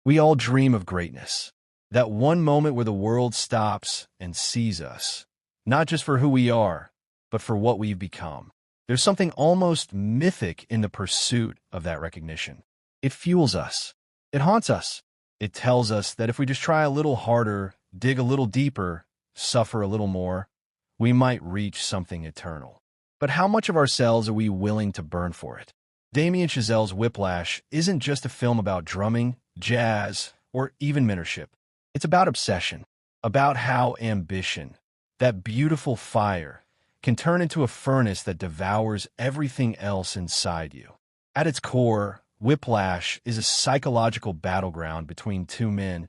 We all dream of greatness. That one moment where the world stops and sees us, not just for who we are, but for what we've become. There's something almost mythic in the pursuit of that recognition. It fuels us. It haunts us. It tells us that if we just try a little harder, dig a little deeper, suffer a little more, we might reach something eternal. But how much of ourselves are we willing to burn for it? Damien Chazelle's Whiplash isn't just a film about drumming, jazz, or even mentorship. It's about obsession, about how ambition, that beautiful fire, can turn into a furnace that devours everything else inside you. At its core, Whiplash is a psychological battleground between two men,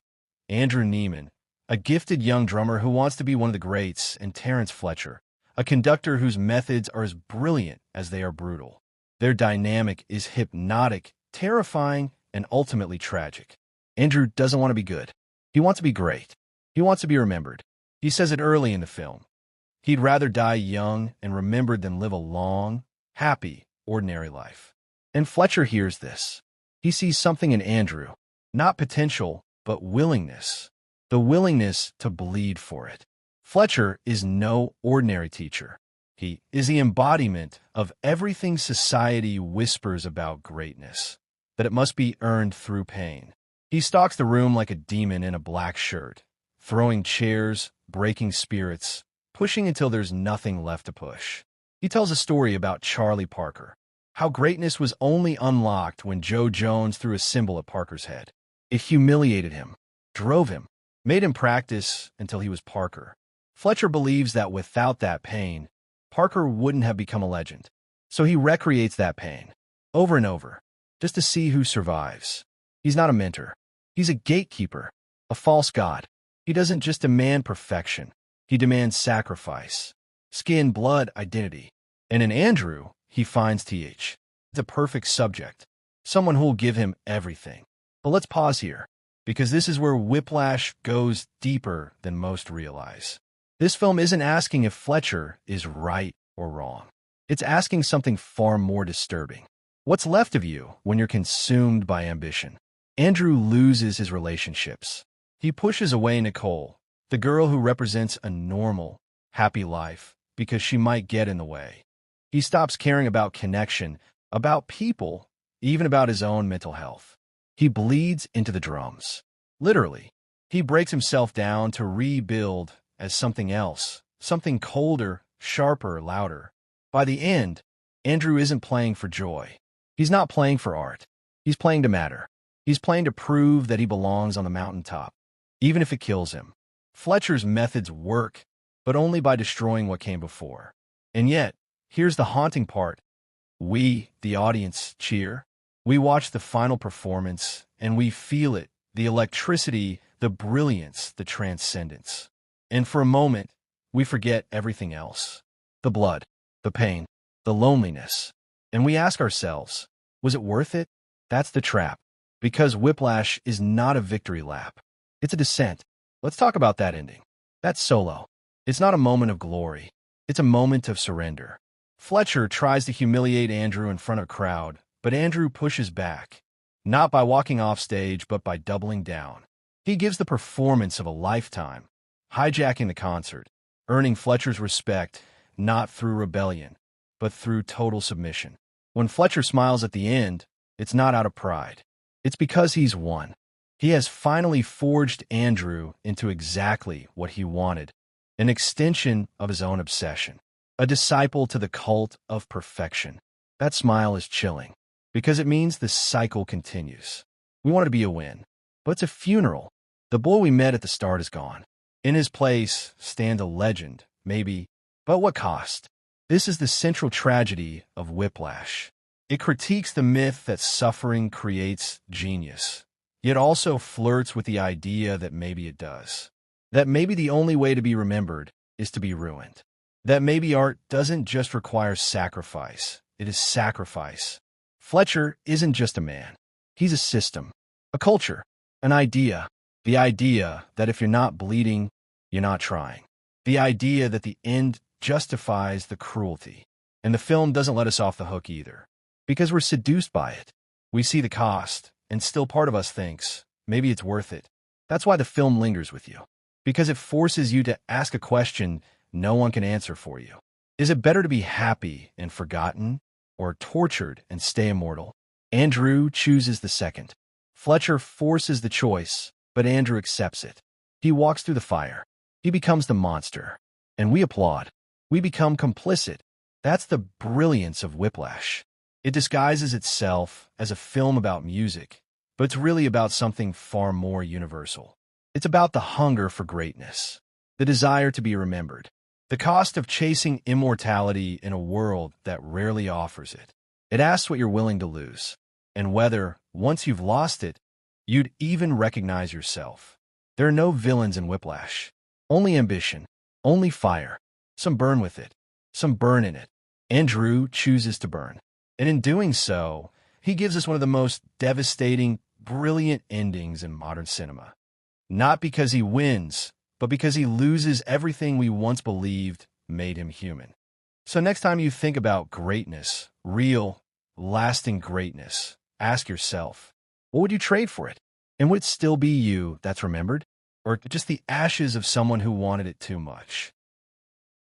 Andrew Neiman, a gifted young drummer who wants to be one of the greats, and Terrence Fletcher, a conductor whose methods are as brilliant as they are brutal. Their dynamic is hypnotic, terrifying, and ultimately tragic. Andrew doesn't want to be good. He wants to be great. He wants to be remembered. He says it early in the film. He'd rather die young and remembered than live a long, happy, ordinary life. And Fletcher hears this. He sees something in Andrew, not potential, but willingness. The willingness to bleed for it. Fletcher is no ordinary teacher. He is the embodiment of everything society whispers about greatness, that it must be earned through pain. He stalks the room like a demon in a black shirt, throwing chairs, breaking spirits, pushing until there's nothing left to push. He tells a story about Charlie Parker, how greatness was only unlocked when Joe Jones threw a cymbal at Parker's head. It humiliated him, drove him, made him practice until he was Parker. Fletcher believes that without that pain, Parker wouldn't have become a legend. So he recreates that pain, over and over, just to see who survives. He's not a mentor. He's a gatekeeper, a false god. He doesn't just demand perfection. He demands sacrifice, skin, blood, identity. And in Andrew, he finds the perfect subject, someone who will give him everything. But let's pause here, because this is where Whiplash goes deeper than most realize. This film isn't asking if Fletcher is right or wrong. It's asking something far more disturbing. What's left of you when you're consumed by ambition? Andrew loses his relationships. He pushes away Nicole, the girl who represents a normal, happy life, because she might get in the way. He stops caring about connection, about people, even about his own mental health. He bleeds into the drums. Literally, he breaks himself down to rebuild as something else, something colder, sharper, louder. By the end, Andrew isn't playing for joy. He's not playing for art. He's playing to matter. He's playing to prove that he belongs on the mountaintop, even if it kills him. Fletcher's methods work, but only by destroying what came before. And yet, here's the haunting part. We, the audience, cheer. We watch the final performance, and we feel it, the electricity, the brilliance, the transcendence. And for a moment, we forget everything else. The blood, the pain, the loneliness. And we ask ourselves, was it worth it? That's the trap. Because Whiplash is not a victory lap. It's a descent. Let's talk about that ending. That solo. It's not a moment of glory. It's a moment of surrender. Fletcher tries to humiliate Andrew in front of a crowd, but Andrew pushes back. Not by walking off stage, but by doubling down. He gives the performance of a lifetime, hijacking the concert, earning Fletcher's respect, not through rebellion, but through total submission. When Fletcher smiles at the end, it's not out of pride. It's because he's won. He has finally forged Andrew into exactly what he wanted, an extension of his own obsession, a disciple to the cult of perfection. That smile is chilling, because it means the cycle continues. We want it to be a win, but it's a funeral. The boy we met at the start is gone. In his place stands a legend, maybe, but what cost? This is the central tragedy of Whiplash. It critiques the myth that suffering creates genius, yet also flirts with the idea that maybe it does. That maybe the only way to be remembered is to be ruined. That maybe art doesn't just require sacrifice, it is sacrifice. Fletcher isn't just a man. He's a system, a culture, an idea. The idea that if you're not bleeding, you're not trying. The idea that the end justifies the cruelty. And the film doesn't let us off the hook either, because we're seduced by it. We see the cost, and still part of us thinks, maybe it's worth it. That's why the film lingers with you. Because it forces you to ask a question no one can answer for you. Is it better to be happy and forgotten, or tortured and stay immortal? Andrew chooses the second. Fletcher forces the choice, but Andrew accepts it. He walks through the fire. He becomes the monster. And we applaud. We become complicit. That's the brilliance of Whiplash. It disguises itself as a film about music, but it's really about something far more universal. It's about the hunger for greatness, the desire to be remembered, the cost of chasing immortality in a world that rarely offers it. It asks what you're willing to lose, and whether, once you've lost it, you'd even recognize yourself. There are no villains in Whiplash. Only ambition, only fire. Some burn with it, some burn in it. Andrew chooses to burn. And in doing so, he gives us one of the most devastating, brilliant endings in modern cinema. Not because he wins, but because he loses everything we once believed made him human. So next time you think about greatness, real, lasting greatness, ask yourself, what would you trade for it? And would it still be you that's remembered? Or just the ashes of someone who wanted it too much?